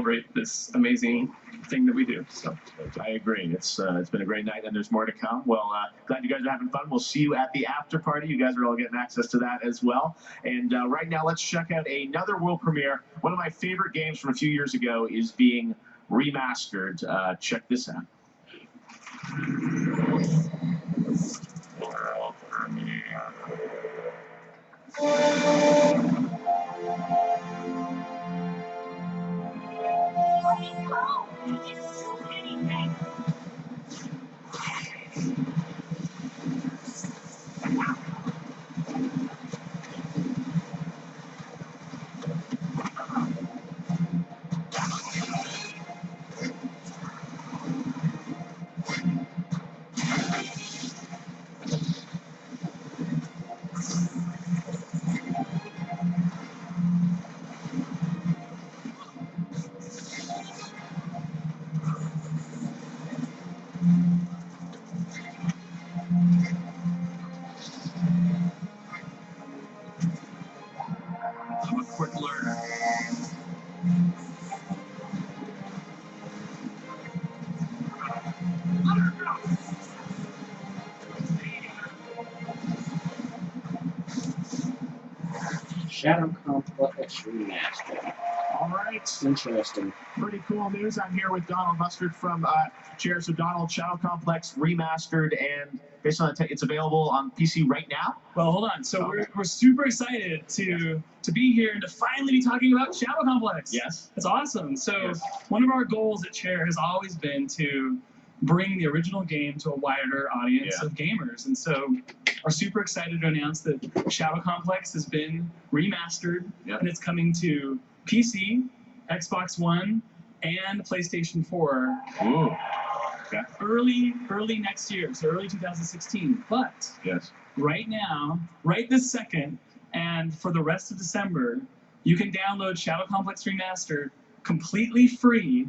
celebrate this amazing thing that we do. So I agree. It's been a great night, and there's more to come. Well, glad you guys are having fun. We'll see you at the after party. You guys are all getting access to that as well. And right now, let's check out another world premiere. One of my favorite games from a few years ago is being remastered. Check this out. World premiere. I'm a quick learner. Shadow Complex Remastered. All right. Interesting. Pretty cool news. I'm here with Donald Mustard from Chair. So Donald, Shadow Complex Remastered, and based on the it's available on PC right now? Well, hold on. So we're super excited to be here and to finally be talking about Shadow Complex. Yes. It's awesome. So one of our goals at Chair has always been to bring the original game to a wider audience of gamers. And so we're super excited to announce that Shadow Complex has been remastered, and it's coming to PC, Xbox One, and PlayStation 4. Ooh. Okay. Early next year, so early 2016. But right now, right this second, and for the rest of December, you can download Shadow Complex Remastered completely free,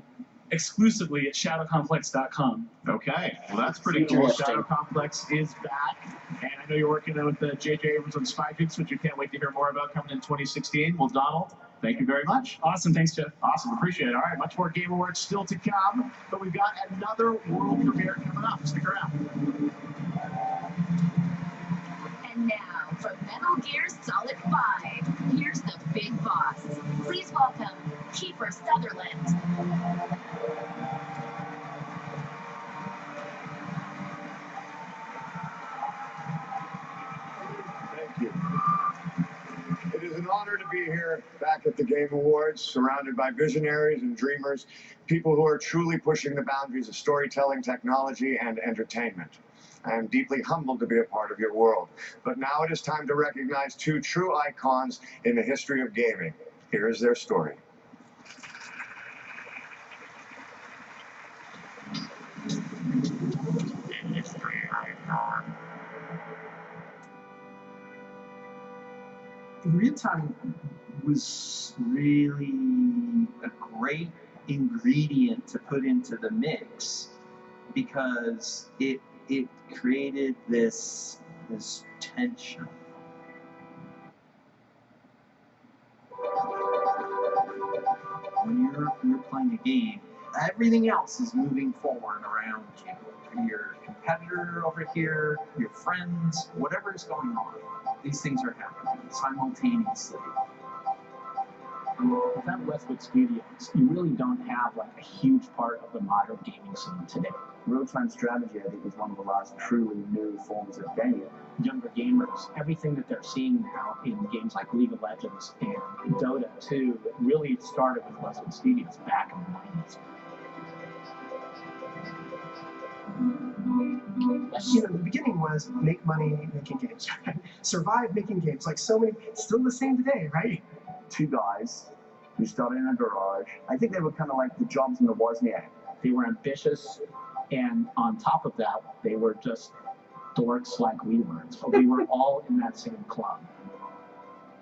exclusively at shadowcomplex.com. Okay, well that's pretty cool. Shadow Complex is back, and I know you're working with J.J. Abrams on Spy Kids, which you can't wait to hear more about coming in 2016. Well, Donald, thank you very much. Awesome, thanks, Jeff. Awesome, appreciate it. All right, much more Game Awards still to come, but we've got another world premiere coming up. Stick around. And now, from Metal Gear Solid 5, here's the big boss. Please welcome Kiefer Sutherland. Thank you. It is an honor to be here back at the Game Awards, surrounded by visionaries and dreamers, people who are truly pushing the boundaries of storytelling, technology, and entertainment. I am deeply humbled to be a part of your world. But now it is time to recognize two true icons in the history of gaming. Here is their story. Real time was really a great ingredient to put into the mix because it created this tension. When you're playing a game, everything else is moving forward around you. Your competitor over here, your friends, whatever is going on, these things are happening simultaneously. Without Westwood Studios, you really don't have like a huge part of the modern gaming scene today. Real-time strategy, I think, is one of the last truly new forms of gaming. Younger gamers, everything that they're seeing now in games like League of Legends and Dota 2 really started with Westwood Studios back in the 90s. You know, the beginning was make money making games, right? Survive making games, like so many, still the same today, right? Two guys who started in a garage. I think they were kind of like the Jobs and the Wozniak. They were ambitious, and on top of that, they were just dorks like we were. So we were all in that same club.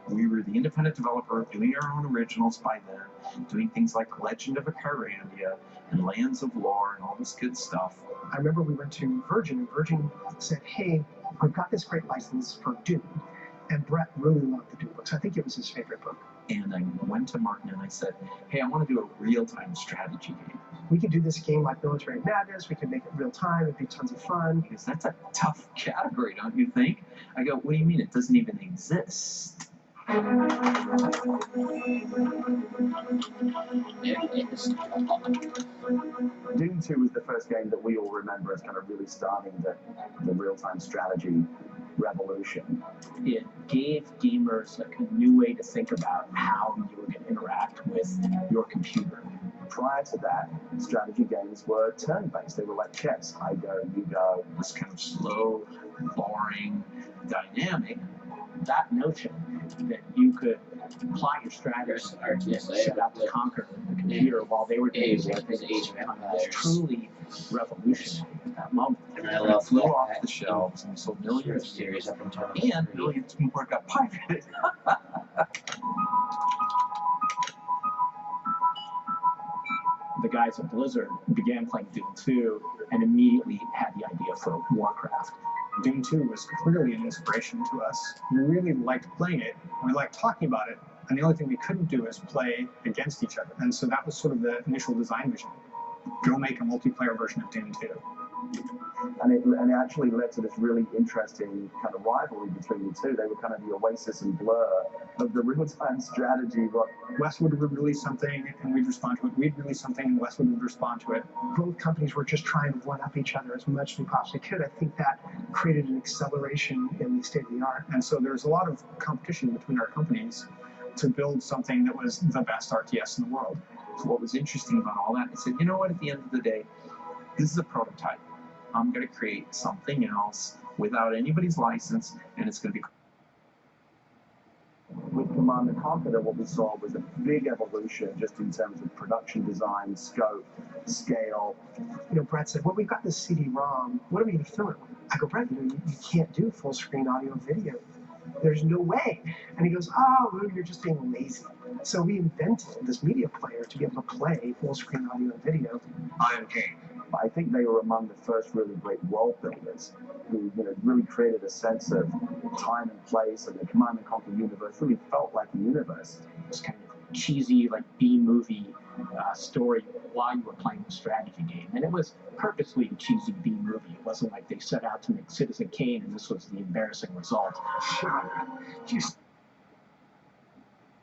We were the independent developer doing our own originals by then, doing things like Legend of Acarandia and Lands of Lore and all this good stuff. I remember we went to Virgin, and Virgin said, hey, we've got this great license for Dune. And Brett really loved the Dune books. I think it was his favorite book. And I went to Martin and I said, hey, I want to do a real-time strategy game. We could do this game like Military Madness. We could make it real time. It'd be tons of fun. Because that's a tough category, don't you think? I go, what do you mean? It doesn't even exist. Doom 2 was the first game that we all remember as kind of really starting the real-time strategy revolution. It gave gamers like a new way to think about how you were going to interact with your computer. Prior to that, strategy games were turn-based. They were like chess. I go, you go. This kind of slow, boring, dynamic. That notion that you could apply your strategy and set out to conquer the computer while they were doing their thing was truly revolutionary at that moment. And I It love flew that off the shelves and sold millions of series units, up until and millions more got pirated. The guys at Blizzard began playing Doom 2 and immediately had the idea for Warcraft. Doom 2 was clearly an inspiration to us. We really liked playing it, we liked talking about it, and the only thing we couldn't do is play against each other. And so that was sort of the initial design vision. Go make a multiplayer version of Doom 2. And it actually led to this really interesting kind of rivalry between the two. They were kind of the Oasis and Blur of the real-time strategy. But Westwood would release something and we'd respond to it. We'd release something and Westwood would respond to it. Both companies were just trying to one-up each other as much as we possibly could. I think that created an acceleration in the state of the art. And so there's a lot of competition between our companies to build something that was the best RTS in the world. So what was interesting about all that, I said, you know what, at the end of the day, this is a prototype. I'm going to create something else without anybody's license, and it's going to be... With Command & Conquer, what we saw was a big evolution just in terms of production design, scope, scale. You know, Brett said, well, we've got this CD-ROM. What are we going to film it with? I go, Brett, you can't do full-screen audio and video. There's no way. And he goes, oh, well, you're just being lazy. So we invented this media player to be able to play full-screen audio and video. Iron King. I think they were among the first really great world builders who, really created a sense of time and place, and the Command & Conquer universe really felt like a universe. It was kind of cheesy, like B-movie story while you were playing the strategy game. And it was purposely a cheesy B-movie. It wasn't like they set out to make Citizen Kane and this was the embarrassing result.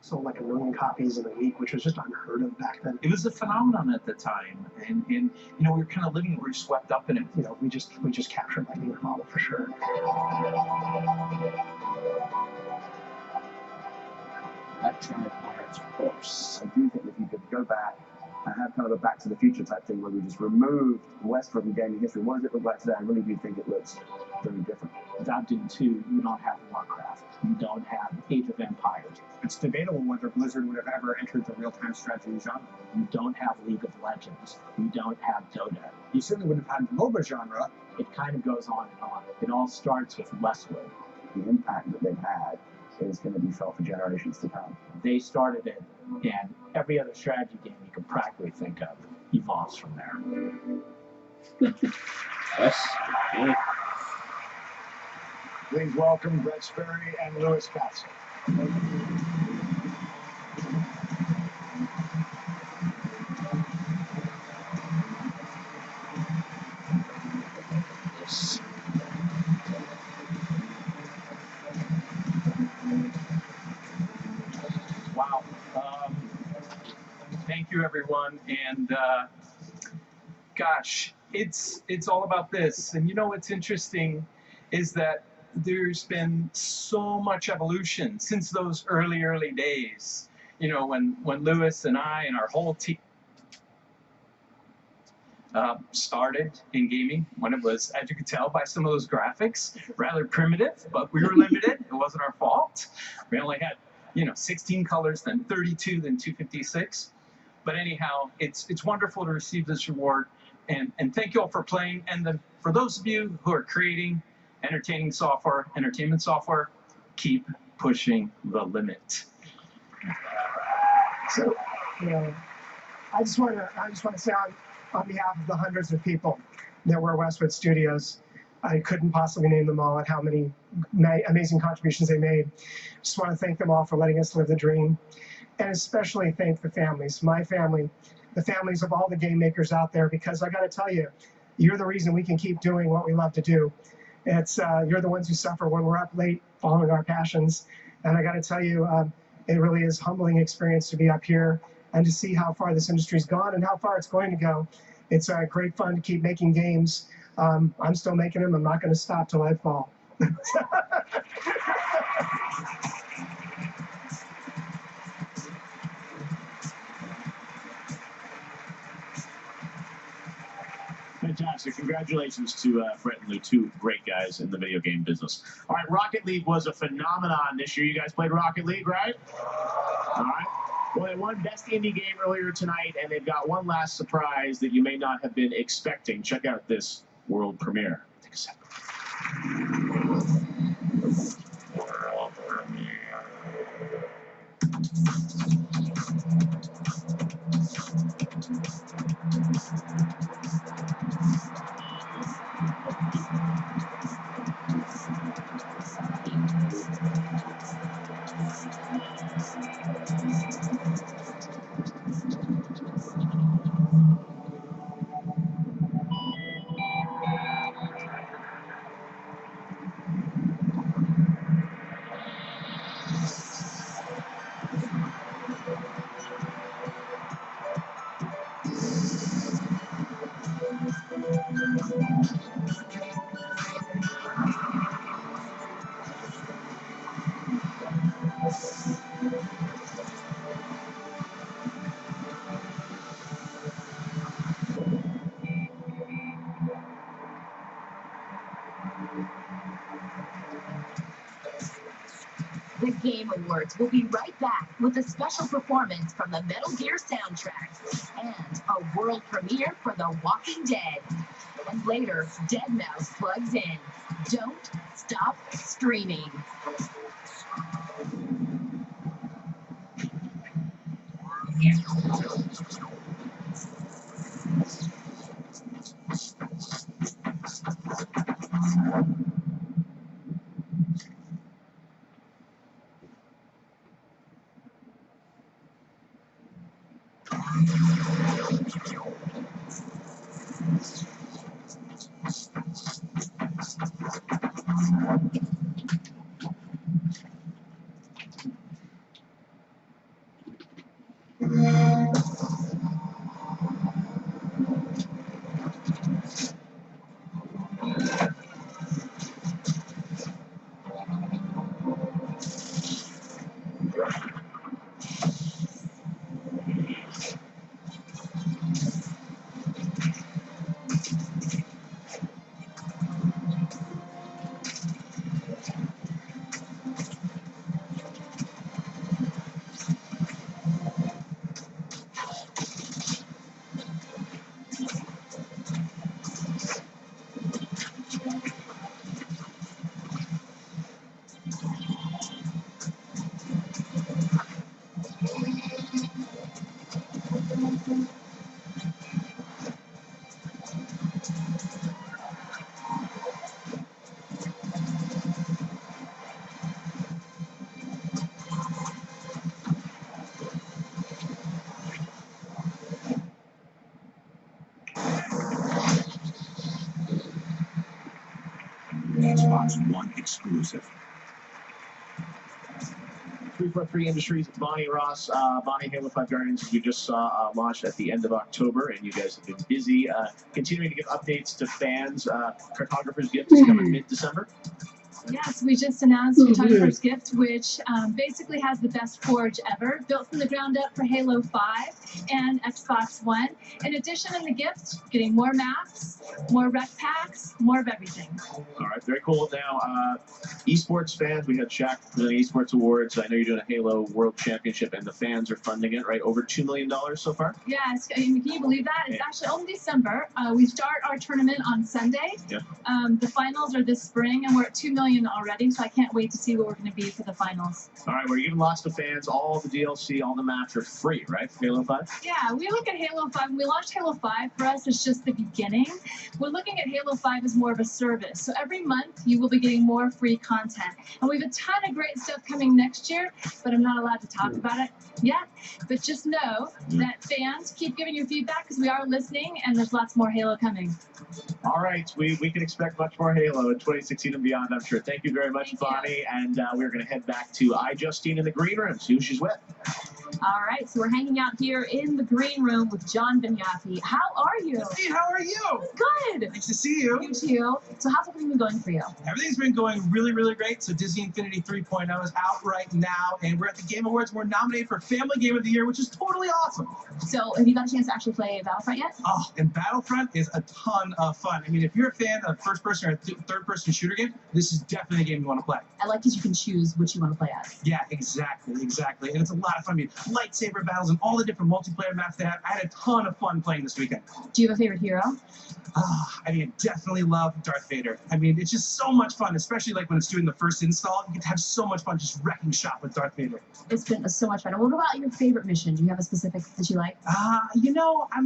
Sold like 1 million copies in a week, which was just unheard of back then. It was a phenomenon at the time, and we were kind of living, we were swept up in it. We just captured lightning in a bottle for sure. Electronic Arts, of course. I do think if you could go back and have kind of a Back to the Future type thing where we just removed Westwood from gaming history, what does it look like today? I really do think it looks very different. Without Doom 2, you don't have Warcraft. You don't have Age of Empires. It's debatable whether Blizzard would have ever entered the real-time strategy genre. You don't have League of Legends. You don't have Dota. You certainly wouldn't have had the MOBA genre. It kind of goes on and on. It all starts with Westwood. The impact that they've had is going to be felt for generations to come. They started it, and every other strategy game you can practically think of evolves from there. Yes. Yeah. Please welcome Brett Sperry and Louis Castle. Yes. Wow. Thank you, everyone. And gosh, it's all about this. And what's interesting is that there's been so much evolution since those early days. When Louis and I and our whole team started in gaming, when it was, as you could tell by some of those graphics, rather primitive, but we were limited. It wasn't our fault. We only had 16 colors, then 32, then 256. But anyhow, it's wonderful to receive this reward, and thank you all for playing. And then for those of you who are creating entertainment software, keep pushing the limit. So, I just want to say on behalf of the hundreds of people that were at Westwood Studios, I couldn't possibly name them all and how many amazing contributions they made. Just want to thank them all for letting us live the dream. and especially thank the families, my family, the families of all the game makers out there, because I got to tell you, you're the reason we can keep doing what we love to do. It's you're the ones who suffer when we're up late following our passions. And I got to tell you, it really is a humbling experience to be up here and to see how far this industry's gone and how far it's going to go. It's great fun to keep making games. I'm still making them. I'm not going to stop till I fall. Fantastic. Congratulations to Brett and Lou, two great guys in the video game business. All right, Rocket League was a phenomenon this year. You guys played Rocket League, right? All right. Well, they won Best Indie Game earlier tonight, and they've got one last surprise that you may not have been expecting. Check out this world premiere. Take a second. World premiere. The Game Awards will be right back with a special performance from the Metal Gear soundtrack and a world premiere for The Walking Dead. And later, Deadmau5 plugs in. Don't stop streaming. Xbox One exclusive. 343 Industries, Bonnie Ross, Bonnie Halo 5 Guardians, we just saw launched at the end of October, and you guys have been busy continuing to give updates to fans. Cartographer's Gift is coming mid-December. Yes, we just announced Photographer's Gift, which basically has the best forge ever, built from the ground up for Halo 5 and Xbox One. In addition, in the gift, getting more maps, more rec packs, more of everything. All right, very cool. Now, esports fans, we had Shaq presenting esports awards. I know you're doing a Halo World Championship, and the fans are funding it, right? Over $2 million so far? Yes, can you believe that? It's actually only December. We start our tournament on Sunday. Yeah. The finals are this spring, and we're at $2 million million already, so I can't wait to see what we're going to be for the finals. All right, we're giving lots of fans all the DLC, all the maps are free, right? Halo 5? Yeah, we look at Halo 5. When we launched Halo 5, for us, it's just the beginning. We're looking at Halo 5 as more of a service. So every month, you will be getting more free content. And we have a ton of great stuff coming next year, but I'm not allowed to talk about it yet. But just know that fans keep giving you feedback because we are listening, and there's lots more Halo coming. All right, we can expect much more Halo in 2016 and beyond, I'm sure. Thank you very much, Bonnie. And we're going to head back to iJustine in the green room, see who she's with. All right, so we're hanging out here in the green room with John Vignati. How are you? Hey, how are you? Good. Nice to see you. You too. So how's everything been going for you? Everything's been going really, really great. So Disney Infinity 3.0 is out right now, and we're at the Game Awards. We're nominated for Family Game of the Year, which is totally awesome. So have you got a chance to actually play Battlefront yet? Oh, and Battlefront is a ton of fun. I mean, if you're a fan of first-person or third-person shooter game, this is definitely a game you want to play. I like because you can choose which you want to play as. Yeah, exactly. And it's a lot of fun. I mean, lightsaber battles and all the different multiplayer maps they have. I had a ton of fun playing this weekend. Do you have a favorite hero? I mean, I definitely love Darth Vader. I mean, it's just so much fun, especially like when it's doing the first install. You get to have so much fun just wrecking shop with Darth Vader. It's been so much fun. And what about your favorite mission? Do you have a specific that you like? You know, I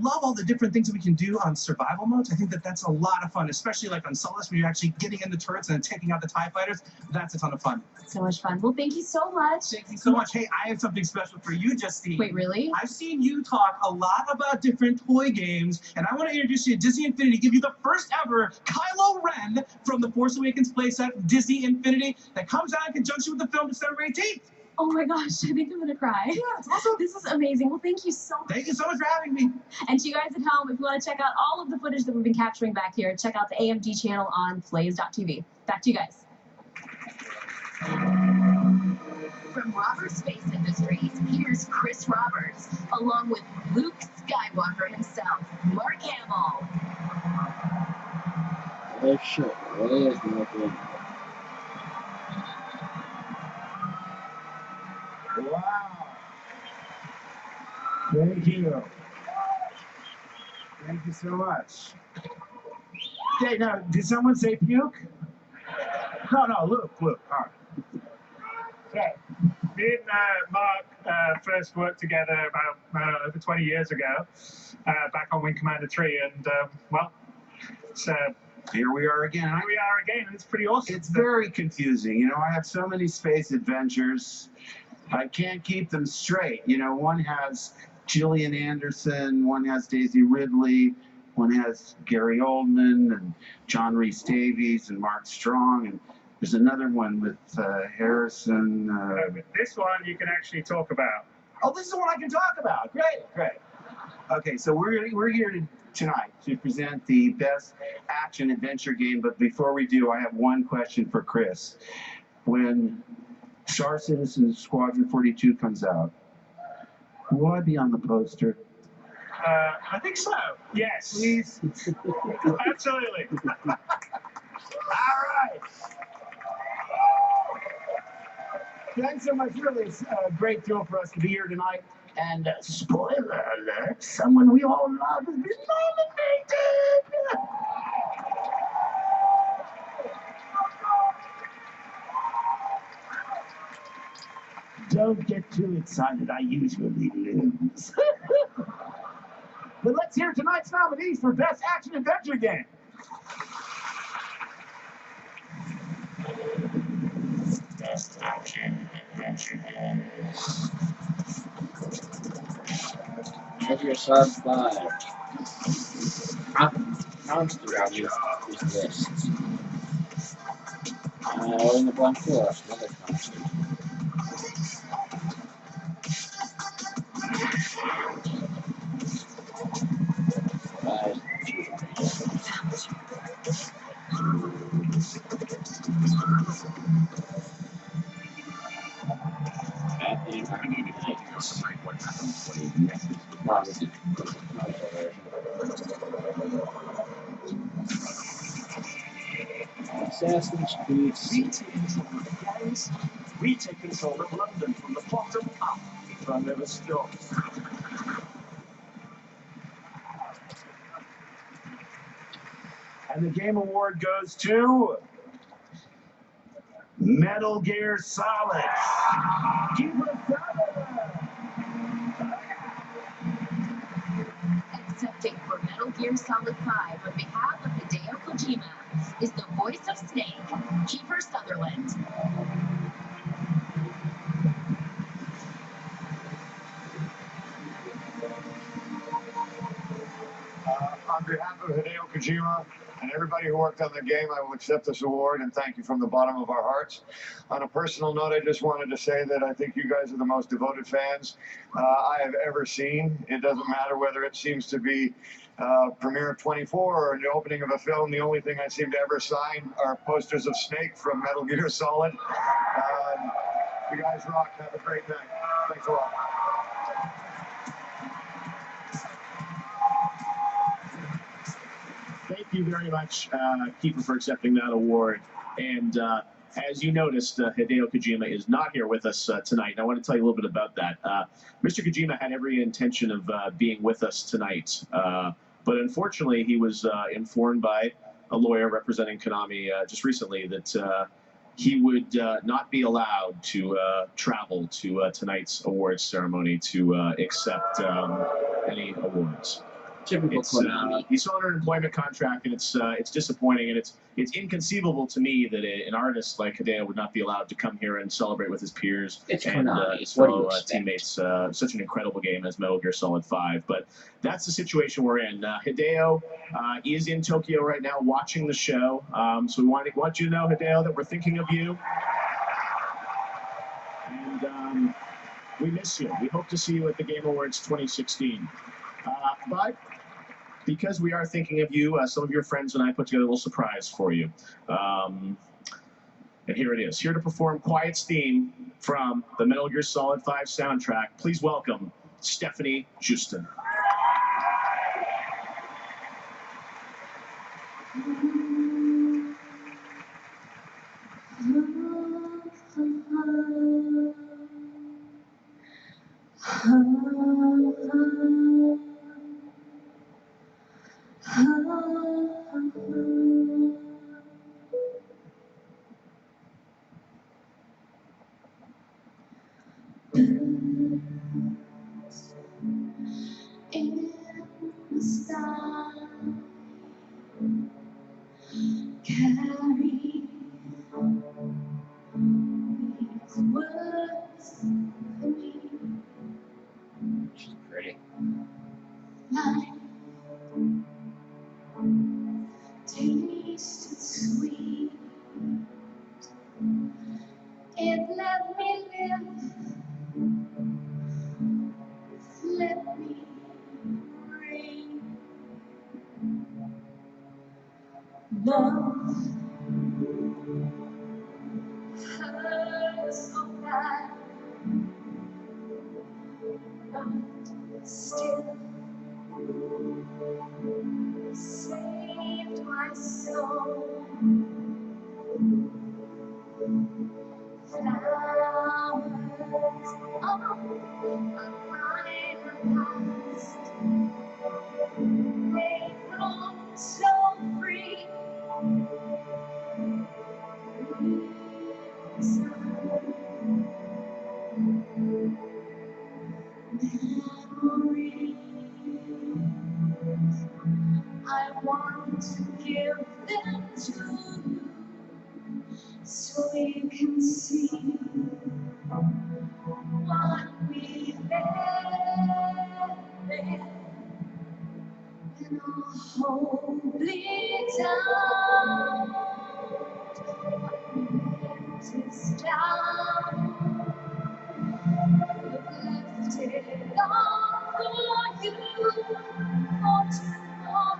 love all the different things that we can do on survival modes. I think that's a lot of fun, especially like on Solus when you're actually getting in the turrets and then taking out the TIE fighters. That's a ton of fun. So much fun. Well, thank you so much. Thank you so much. Hey, I have something special for you, Justine. Wait, really? I've seen you talk a lot about different toy games, and I want to introduce you to Disney Infinity, give you the first ever Kylo Ren from the Force Awakens playset, Disney Infinity, that comes out in conjunction with the film December 18th. Oh my gosh, I think I'm gonna cry. Yeah, it's awesome. This is amazing. Well, thank you so much. Thank you so much for having me. And to you guys at home, if you want to check out all of the footage that we've been capturing back here, check out the AMD channel on Flaze.tv. Back to you guys. From Roberts Space Industries, here's Chris Roberts, along with Luke Skywalker himself, Mark Hamill. Oh shit, where's the Wow. Thank you. Thank you so much. Okay, now, did someone say puke? No, Luke. All right. Okay. Me and Mark first worked together about over 20 years ago, back on Wing Commander 3, and well, so here we are again. Here we are again, and it's pretty awesome. It's very confusing. You know, I have so many space adventures. I can't keep them straight. You know, one has Gillian Anderson, one has Daisy Ridley, one has Gary Oldman and John Rhys Davies and Mark Strong, and there's another one with Harrison. This one you can actually talk about. Oh, this is the one I can talk about. Great. Okay, so we're here tonight to present the best action adventure game. But before we do, I have one question for Chris. When Star Citizen Squadron 42 comes out, will I be on the poster? I think so. Yes. Please. Absolutely. All right. Thanks so much. Really, it's a great thrill for us to be here tonight. And spoiler alert, someone we all love has been nominated. Don't get too excited. I usually lose. But let's hear tonight's nominees for Best Action Adventure Game. Best Action Adventure Game. Metal Gear Solid 5. Monster on these lists. Or in the blank forest, another monster. Assassin's Creed. We take control of London from the bottom up. Run never stops. And the Game Award goes to Metal Gear Solid. Kiefer Sutherland. Accepting for Metal Gear Solid 5 on behalf of Hideo Kojima is the voice of Snake, Kiefer Sutherland. On behalf of Hideo Kojima and everybody who worked on the game, I will accept this award and thank you from the bottom of our hearts. On a personal note, I just wanted to say that I think you guys are the most devoted fans I have ever seen. It doesn't matter whether it seems to be premiere of 24 or the opening of a film. The only thing I seem to ever sign are posters of Snake from Metal Gear Solid. You guys rock. Have a great night. Thanks a lot. Thank you very much, Kiefer, for accepting that award. And as you noticed, Hideo Kojima is not here with us tonight. And I want to tell you a little bit about that. Mr. Kojima had every intention of being with us tonight. But unfortunately, he was informed by a lawyer representing Konami just recently that he would not be allowed to travel to tonight's awards ceremony to accept any awards. Typical Konami. He's still under an employment contract, and it's disappointing, and it's inconceivable to me that an artist like Hideo would not be allowed to come here and celebrate with his peers It's and Konami. his What do you fellow expect? teammates. Such an incredible game as Metal Gear Solid 5, but that's the situation we're in. Hideo is in Tokyo right now watching the show, so we want you to know, Hideo, that we're thinking of you, and we miss you. We hope to see you at the Game Awards 2016. But because we are thinking of you, some of your friends and I put together a little surprise for you. And here it is. Here to perform Quiet's theme from the Metal Gear Solid 5 soundtrack, please welcome Stephanie Houston. In the sky, carry these words for me. She's pretty. Life tasted sweet. It let me live. Let me breathe. Love hurts so bad, but still saved my soul. Flowers of a brighter past, they bloom so free. Memories, I want to give them to you, so you can see what we had then. And I'll hold it down. What we meant is down. You've left it all for you, for tomorrow.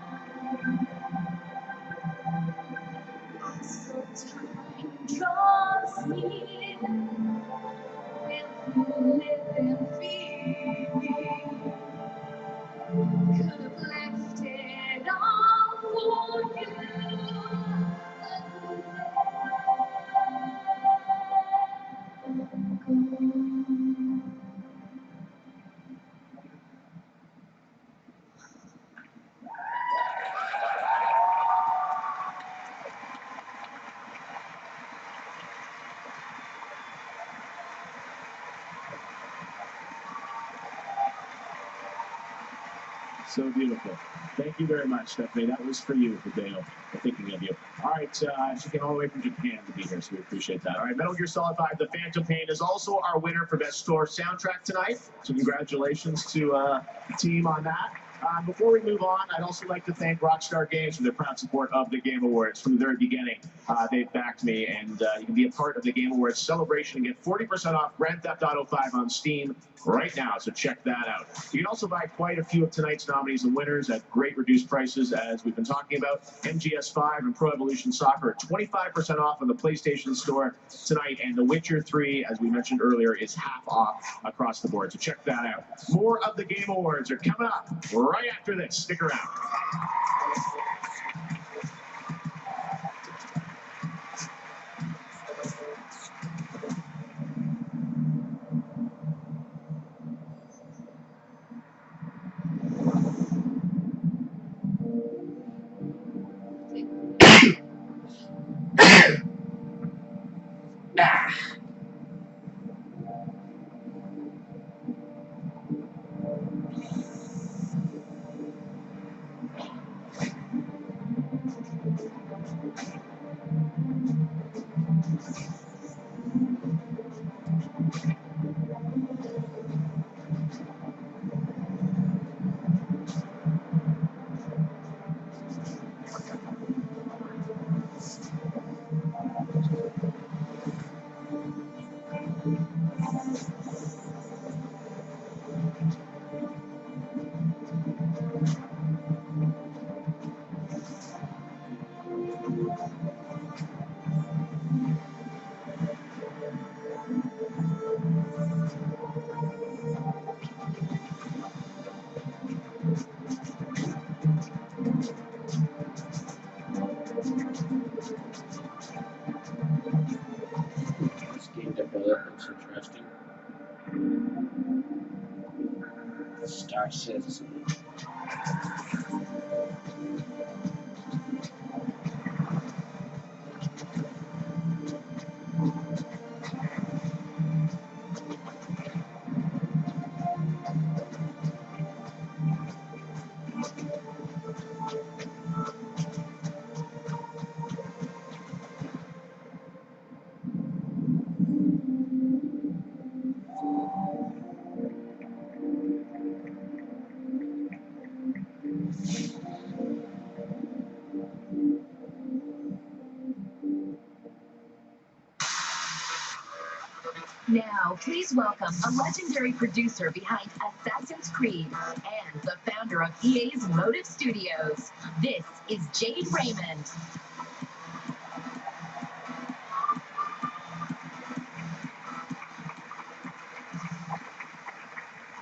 As the time draws near, will you live and feel? Could have left it all for you, but So beautiful. Thank you very much, Stephanie. That was for you, for Dale. We're thinking of you. All right, she came all the way from Japan to be here, so we appreciate that. All right, Metal Gear Solid 5: The Phantom Pain is also our winner for Best Score Soundtrack tonight. So congratulations to the team on that. Before we move on, I'd also like to thank Rockstar Games for their proud support of the Game Awards. From the very beginning, they've backed me, and you can be a part of the Game Awards celebration and get 40% off Grand Theft Auto 5 on Steam right now, so check that out. You can also buy quite a few of tonight's nominees and winners at great reduced prices, as we've been talking about. MGS5 and Pro Evolution Soccer are 25% off on the PlayStation Store tonight, and The Witcher 3, as we mentioned earlier, is half off across the board, so check that out. More of the Game Awards are coming up right after this. Stick around. This game development looks interesting. Star Citizen. Now, please welcome a legendary producer behind Assassin's Creed and the founder of EA's Motive Studios. This is Jade Raymond.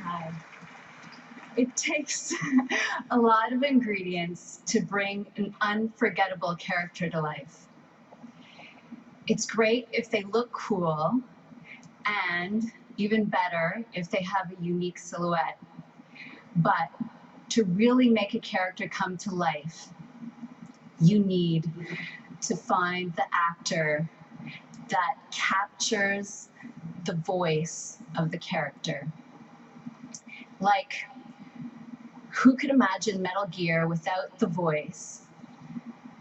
Hi. It takes a lot of ingredients to bring an unforgettable character to life. It's great if they look cool, and even better if they have a unique silhouette. But to really make a character come to life, you need to find the actor that captures the voice of the character. Like, who could imagine Metal Gear without the voice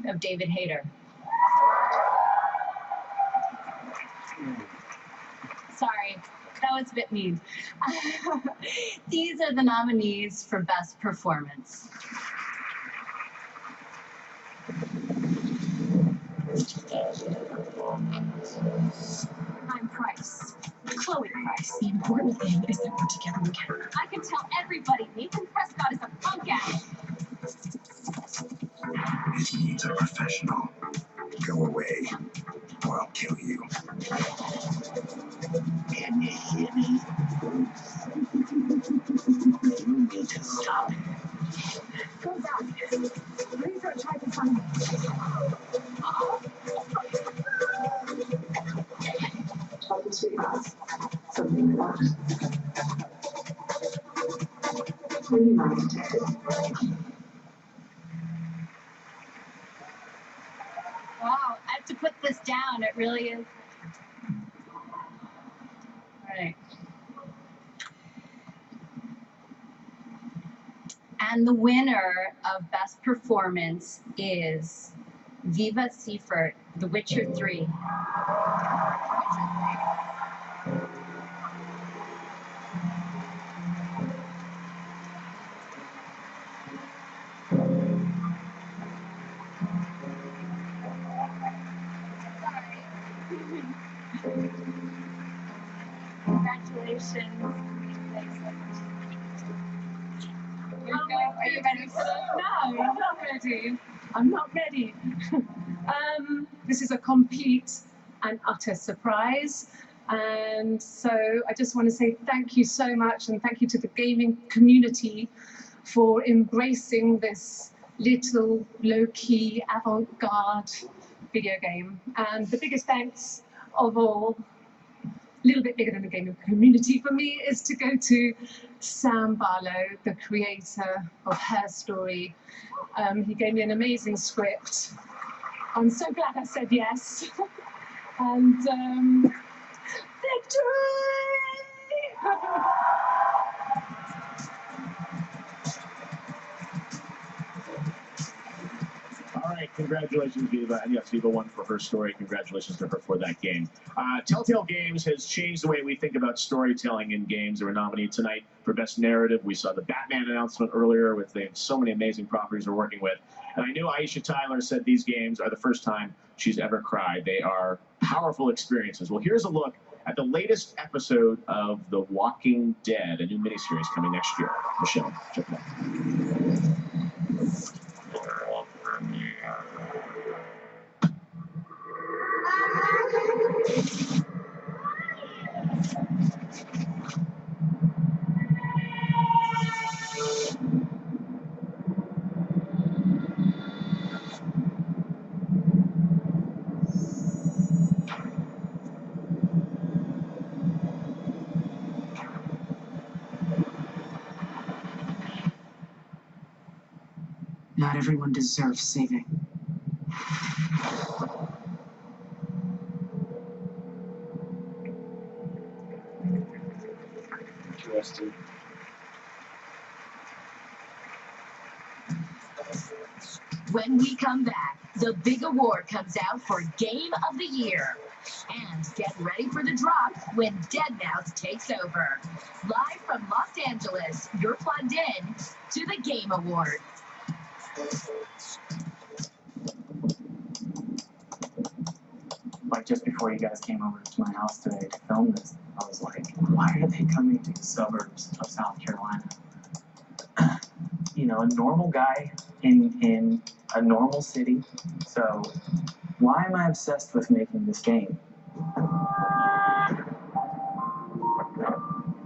of David Hayter? Sorry, that was a bit mean. These are the nominees for Best Performance. I'm Price. Chloe Price. The important thing is that we're together again. I can tell everybody Nathan Prescott is a punk ass. If he needs a professional, go away, or I'll kill you. Can you hear me? You need to stop. Go back. Please don't try to find me. Talking sweetheart. Something like that. What do you mind? Wow, I have to put this down. It really is. All right. And the winner of Best Performance is Viva Seifert, The Witcher 3. Congratulations. Are you ready for this? No, I'm not ready. I'm not ready. This is a complete and utter surprise. And so I just want to say thank you so much, and thank you to the gaming community for embracing this little low-key avant-garde video game. And the biggest thanks of all, a little bit bigger than the gaming community for me, is to go to Sam Barlow, the creator of Her Story. He gave me an amazing script. I'm so glad I said yes. And victory! All right, congratulations, Viva. And yes, Viva won for Her Story. Congratulations to her for that game. Telltale Games has changed the way we think about storytelling in games. They were nominated tonight for Best Narrative. We saw the Batman announcement earlier with so many amazing properties we're working with. And I knew Aisha Tyler said these games are the first time she's ever cried. They are powerful experiences. Well, here's a look at the latest episode of The Walking Dead, a new miniseries coming next year. Michelle, check it out. Not everyone deserves saving. Interesting. When we come back, the big award comes out for Game of the Year. And get ready for the drop when Deadmau5 takes over. Live from Los Angeles, you're plugged in to the Game Awards. Like just before you guys came over to my house today to film this, I was like, why are they coming to the suburbs of South Carolina? You know, a normal guy in a normal city. So why am I obsessed with making this game?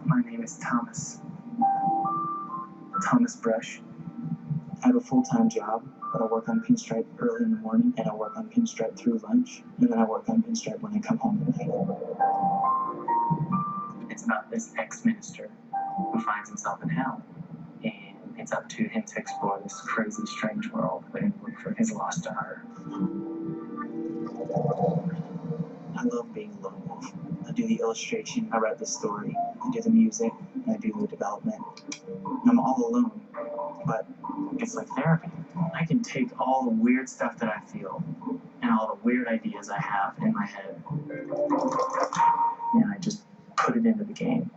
My name is Thomas. Thomas Brush. I have a full-time job, but I work on Pinstripe early in the morning, and I work on Pinstripe through lunch, and then I work on Pinstripe when I come home at night. It's about this ex-minister who finds himself in hell, and it's up to him to explore this crazy, strange world and look for his lost daughter. I love being a lone wolf. I do the illustration, I write the story, I do the music, and I do the development. I'm all alone, but it's like therapy. I can take all the weird stuff that I feel and all the weird ideas I have in my head, and I just put it into the game.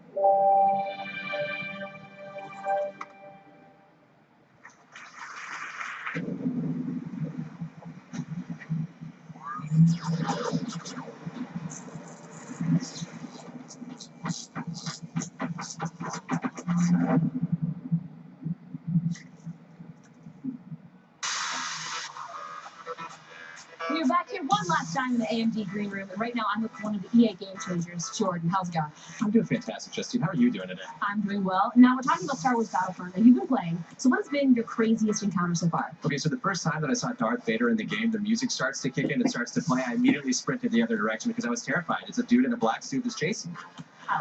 We're back here one last time in the AMD green room, and right now I'm with one of the EA Game Changers, Jordan. How's it going? I'm doing fantastic, Justine. How are you doing today? I'm doing well. Now we're talking about Star Wars Battlefront that you've been playing. So what has been your craziest encounter so far? Okay, so the first time that I saw Darth Vader in the game, the music starts to kick in, it starts to play. I immediately sprinted the other direction because I was terrified. It's a dude in a black suit that's chasing me.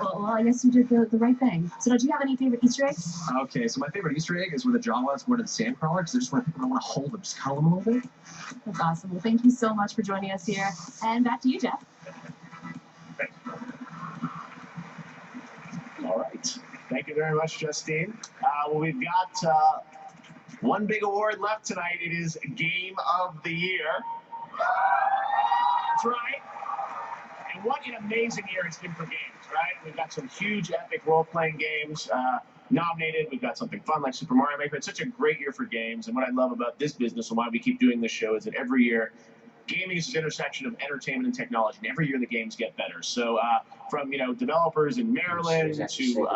Well, I guess you did the right thing. So, do you have any favorite Easter eggs? Okay, so my favorite Easter egg is where the Jawas were to the Sandcrawler because I just want to hold them, just cuddle them a little bit. That's awesome. Well, thank you so much for joining us here. And back to you, Jeff. All right. Thank you very much, Justine. Well, we've got One big award left tonight. It is Game of the Year. That's right. And what an amazing year it's been for games, right? We've got some huge epic role-playing games nominated. We've got something fun like Super Mario Maker. It's such a great year for games. And what I love about this business and why we keep doing this show is that every year, gaming is this intersection of entertainment and technology. And every year the games get better. So from, developers in Maryland to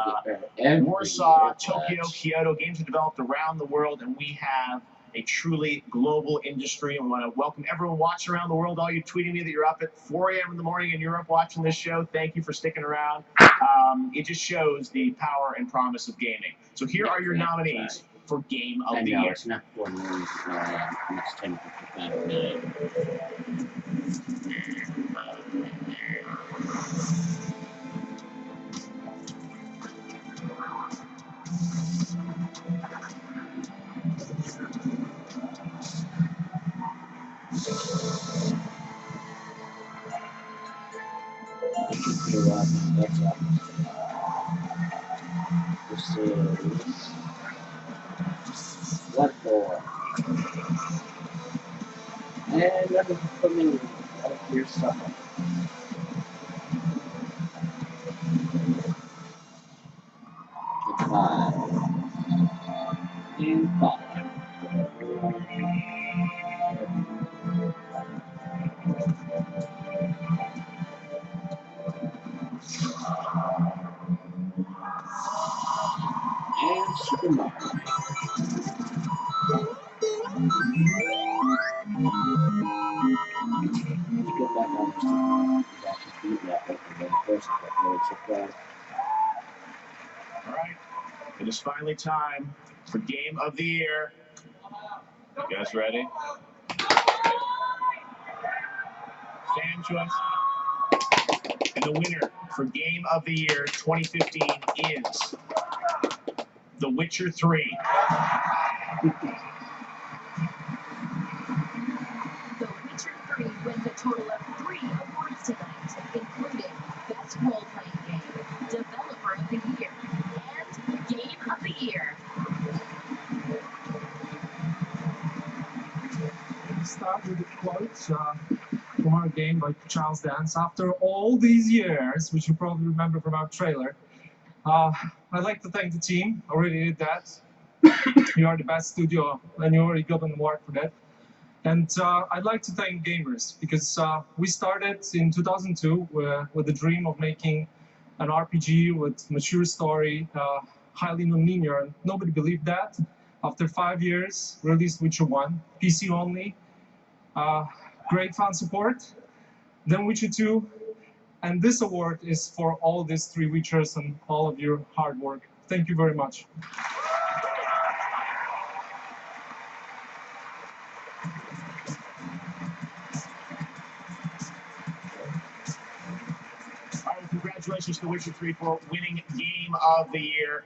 Warsaw, Tokyo, Kyoto, games are developed around the world. And we have a truly global industry. And we want to welcome everyone watching around the world. All you tweeting me that you're up at 4 a.m. in the morning in Europe watching this show. Thank you for sticking around. It just shows the power and promise of gaming. So here are your nominees for Game of the Year. It's not 4 million, it's 10:55. This is Bloodborne. And number for me, Metal Gear Solid. Five. And 5. And Super Mario. Get back on this to actually beat that one for the person that really surprised. All right. It is finally time for Game of the Year. You guys ready? Fan choice. And the winner for Game of the Year 2015 is The Witcher 3. The Witcher 3 wins a total of 3 awards tonight, including Best Role-Playing Game, Developer of the Year, and Game of the Year. Let's start with the quote from our game by Charles Dance. After all these years, which you probably remember from our trailer, I'd like to thank the team. I already did that. You are the best studio, and you already got an award for that. And I'd like to thank gamers, because we started in 2002 with the dream of making an RPG with mature story, highly non-linear, and nobody believed that. After 5 years, we released Witcher 1, PC only, great fan support, then Witcher 2, and this award is for all these 3 Witchers and all of your hard work. Thank you very much. Congratulations to The Witcher 3 for winning Game of the Year.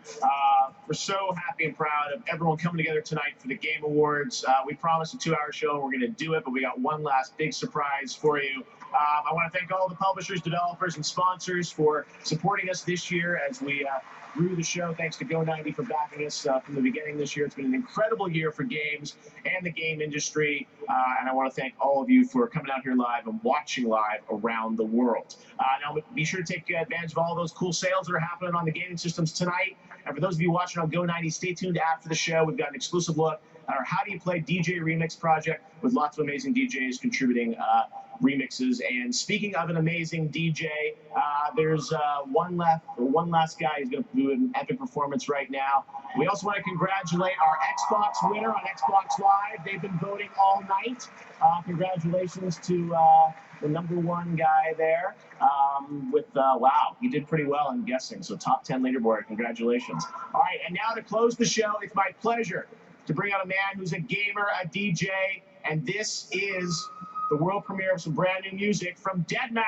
We're so happy and proud of everyone coming together tonight for the Game Awards. We promised a 2-hour show, and we're going to do it, but we got one last big surprise for you. I want to thank all the publishers, developers, and sponsors for supporting us this year as we grew the show. Thanks to Go90 for backing us from the beginning this year. It's been an incredible year for games and the game industry. And I want to thank all of you for coming out here live and watching live around the world. Now, be sure to take advantage of all those cool sales that are happening on the gaming systems tonight. And for those of you watching on Go90, stay tuned after the show. We've got an exclusive look at our How Do You Play DJ Remix project with lots of amazing DJs contributing remixes. And speaking of an amazing DJ, there's one last guy who's going to do an epic performance right now. We also want to congratulate our Xbox winner on Xbox Live. They've been voting all night. Congratulations to the #1 guy there wow, he did pretty well in guessing. So top 10 leaderboard, congratulations. All right, and now to close the show, it's my pleasure to bring out a man who's a gamer, a DJ, and this is the world premiere of some brand new music from Deadmau5.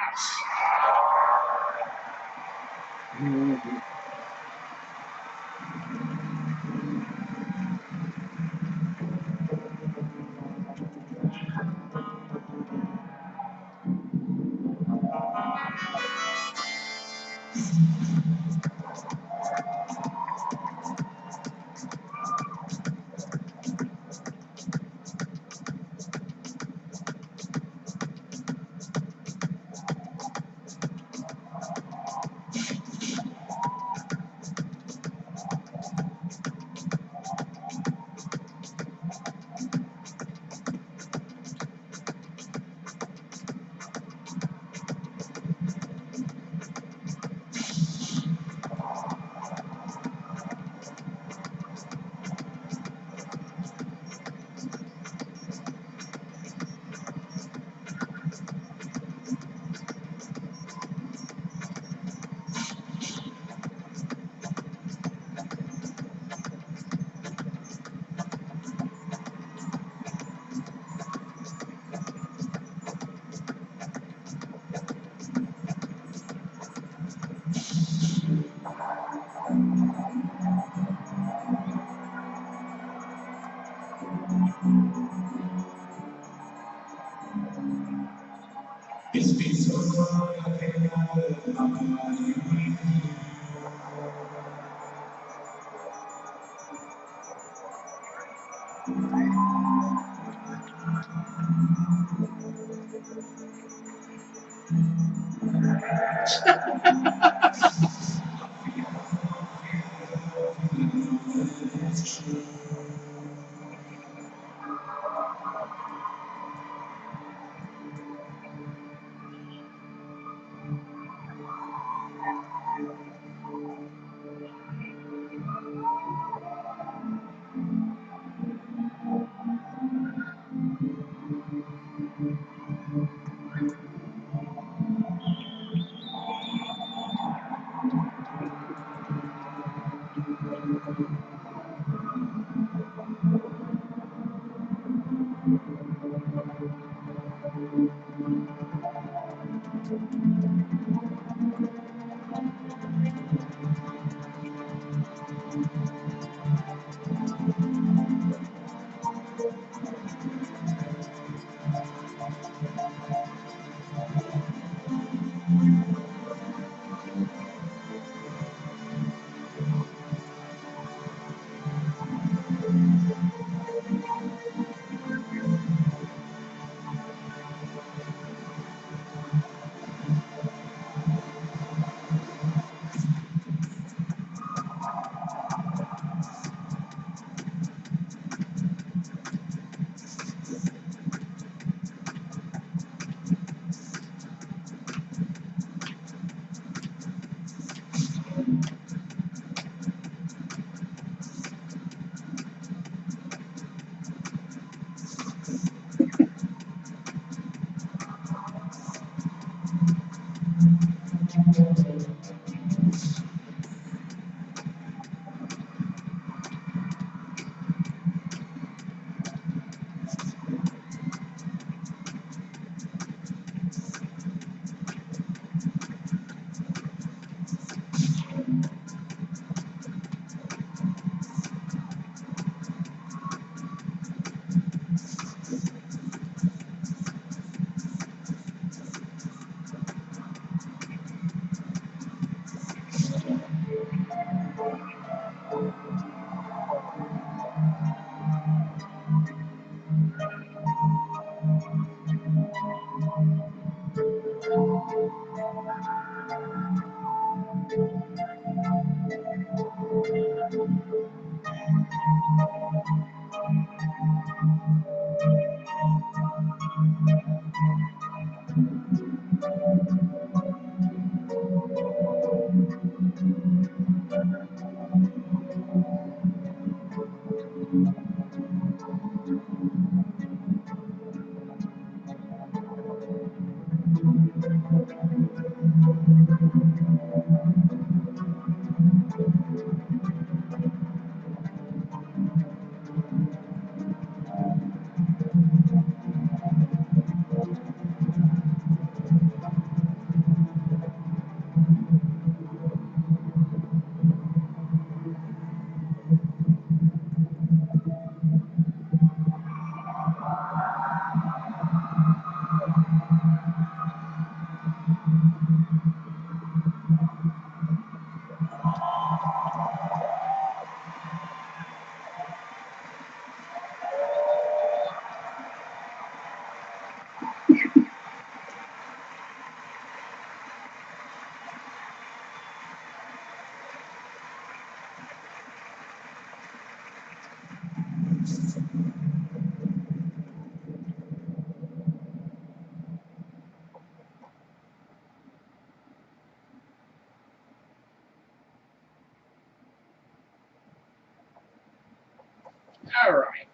All right.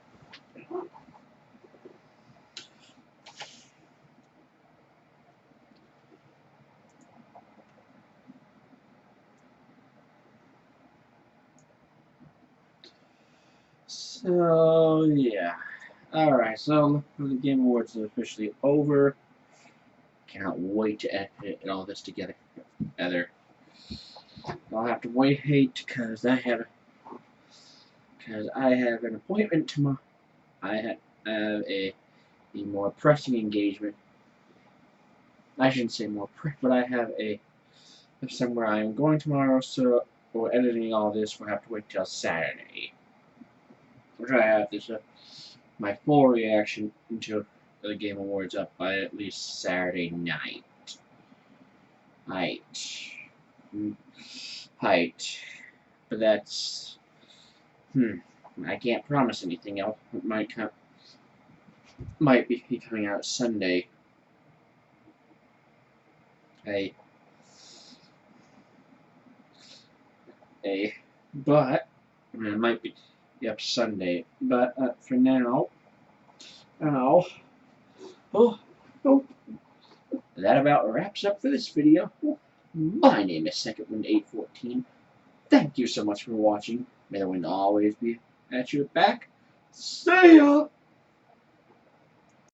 So yeah. All right. So the Game Awards is officially over. Cannot wait to edit all this together. I'll have to wait because I have an appointment tomorrow. I have a more pressing engagement. I shouldn't say more, but I have somewhere I am going tomorrow, so for editing all this, we'll have to wait till Saturday. I'll try to have this my full reaction until the Game Awards up by at least Saturday night. Height. But that's I can't promise anything else. It might be coming out Sunday. But it might be up Sunday. But for now, that about wraps up for this video. My name is SecondWind814. Thank you so much for watching. May the wind always be at your back. See ya!